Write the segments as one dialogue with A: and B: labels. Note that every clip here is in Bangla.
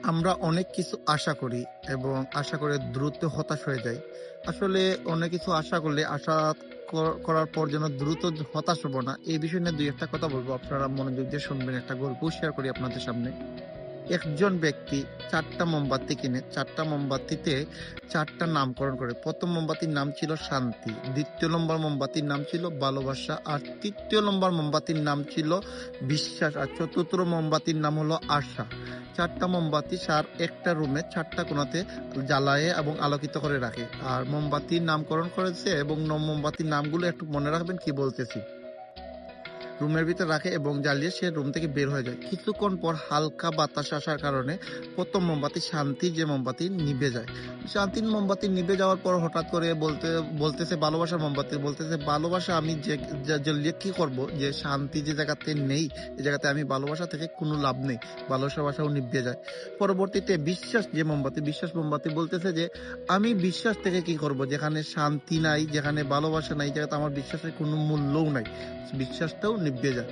A: আমরা অনেক কিছু আশা করি এবং আশা করে দ্রুত হতাশ হয়ে যাই। আসলে অনেক কিছু আশা করলে আশা করার পর যেন দ্রুত হতাশ হব না, এই বিষয় নিয়ে ২-১ টা কথা বলবো। আপনারা মনোযোগ দিয়ে শুনবেন। একটা গল্প শেয়ার করি আপনাদের সামনে। একজন ব্যক্তি ৪ টা মোমবাতি কিনে ৪ টা মোমবাতিতে ৪ টা নামকরণ করে। ১ম মোমবাতির নাম ছিল শান্তি, ২য় নম্বর মোমবাতির নাম ছিল ভালোবাসা, আর ৩য় নম্বর মোমবাতির নাম ছিল বিশ্বাস, আর ৪র্থ মোমবাতির নাম হলো আশা। ৪ টা মোমবাতি একটা রুমে ৪ টা কোণাতে জ্বালায়ে এবং আলোকিত করে রাখে। আর মোমবাতির নামকরণ করেছে এবং মোমবাতির নামগুলো একটু মনে রাখবেন কি বলতেছি। রুমের ভিতর রাখে এবং জ্বালিয়ে সে রুম থেকে বের হয়ে যায়। কিছুক্ষণ পর হালকা বাতাস আসার কারণে ১ম মোমবাতি শান্তির যে মোমবাতি নিভে যায়। শান্তির মোমবাতি নিভে যাওয়ার পর হঠাৎ করে বলতেছে ভালোবাসার মোমবাতি বলতেছে, "ভালোবাসা আমি জ্বালিয়ে কি করব? যে শান্তি যে জায়গাতে নেই, এই জায়গাতে আমি ভালোবাসা থেকে কোনো লাভ নেই।" ভালোবাসাও নিভে যায়। পরবর্তীতে বিশ্বাস মোমবাতি বলতেছে যে, "আমি বিশ্বাস থেকে কি করব? যেখানে শান্তি নাই, যেখানে ভালোবাসা নাই, এই জায়গাতে আমার বিশ্বাসের কোনো মূল্যও নাই।" বিশ্বাসটাও নিভে যায়।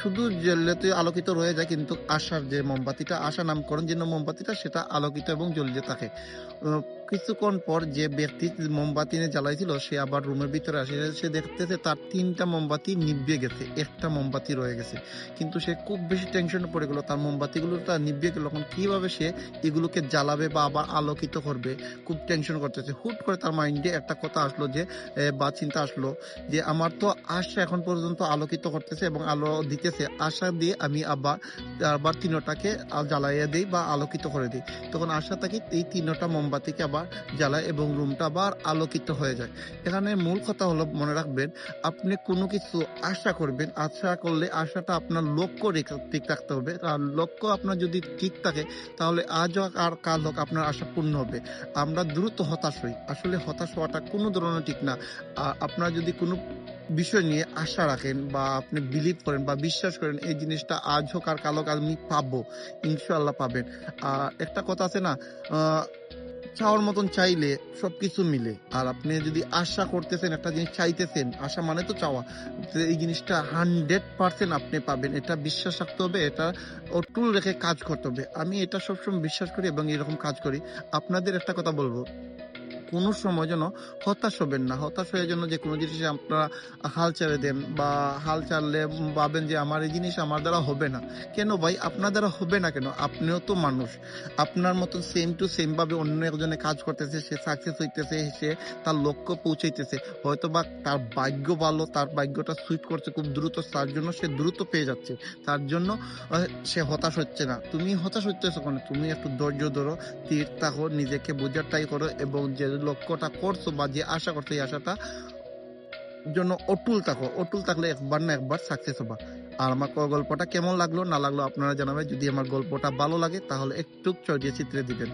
A: শুধু জ্বললেতে আলোকিত রয়ে যায়, কিন্তু আশার যে মোমবাতিটা, আশা নামকরণ যে মোমবাতিটা, সেটা আলোকিত এবং জ্বলতে থাকে। অ কিছুক্ষণ পর যে ব্যক্তি মোমবাতি নিয়ে জ্বালাইছিল সে আবার রুমের ভিতরে আসে। সে দেখতেছে তার ৩ টা মোমবাতি নিভিয়ে গেছে। একটা মোমবাতি রয়ে গেছে। কিন্তু সে খুব বেশি টেনশনে পড়ে গেল। তার মোমবাতিগুলো নিভিয়ে গেল। এখন কিভাবে সে এগুলোকে জ্বালাবে বা আবার আলোকিত করবে? খুব টেনশন করতেছে। হুট করে তার মাইন্ডে একটা কথা আসলো যে বা চিন্তা আসলো যে, আমার তো আশা এখন পর্যন্ত আলোকিত করতেছে এবং আলো দিতেছে। আশা দিয়ে আমি আবার তিনোটাকে জ্বালাইয়া দেই বা আলোকিত করে দেই। তখন আশা তাকে এই তিনোটা মোমবাতিকে আবার জ্বালায় এবং রুমটা আবার আলোকিত হয়ে যায়। এখানে মূল কথা হলো, মনে রাখবেন, আপনি কোনো কিছু আশা করবেন। আশা করলে আশাটা আপনার লক্ষ্য ঠিক রাখতে হবে। আর লক্ষ্য আপনার যদি ঠিক থাকে, তাহলে আজ হোক আর কাল হোক আপনার আশা পূর্ণ হবে। আমরা দ্রুত হতাশ হই। আসলে হতাশ হওয়াটা কোনো ধরনের ঠিক না। আপনারা যদি কোনো বিষয় নিয়ে আশা রাখেন বা আপনি বিলিভ করেন বা বিশ্বাস করেন, এই জিনিসটা আজ হোক আর কাল হোক আমি পাবো, ইনশাআল্লাহ পাবেন। একটা কথা আছে না, আ চাওয়ার মতন চাইলে সবকিছু মিলে। আর আপনি যদি আশা করতেছেন, একটা জিনিস চাইতেছেন, আশা মানে তো চাওয়া। তো এই জিনিসটা 100% আপনি পাবেন। এটা বিশ্বাস রাখতে হবে, এটা অটুট রেখে কাজ করতে হবে। আমি এটা সবসময় বিশ্বাস করি এবং এরকম কাজ করি। আপনাদের একটা কথা বলব, কোনো সময় যেন হতাশ হবেন না। হতাশ হয়ে যেন যেকোনো জিনিসে আপনারা হাল ছেড়ে দেন বা হাল ছাড়লে ভাবেন যে আমার এই জিনিস আমার দ্বারা হবে না। কেন ভাই? আপনার দ্বারা হবে না কেন? আপনিও তো মানুষ। আপনার মতো সেম টু সেম ভাবে অন্য একজনে কাজ করতেছে, সে সাকসেস হইতেছে, সে তার লক্ষ্য পৌঁছাইতেছে। হয়তোবা তার ভাগ্য ভালো, তার ভাগ্যটা সুইট করছে খুব দ্রুত, তার জন্য সে দ্রুত পেয়ে যাচ্ছে। তার জন্য সে হতাশ হচ্ছে না। তুমি হতাশ হইতেছো কেন? তুমি একটু ধৈর্য ধরো, স্থির থাকো, নিজেকে বোঝার ট্রাই করো এবং যে লক্ষ্যটা করছো বা যে আশা করছো, এই আশাটা জন্য অটুল থাকো। অটুল থাকলে একবার না একবার সাকসেস হবা। আর আমার গল্পটা কেমন লাগলো না লাগলো আপনারা জানাবেন। যদি আমার গল্পটা ভালো লাগে তাহলে একটু চড়িয়ে চিত্রে দিবেন।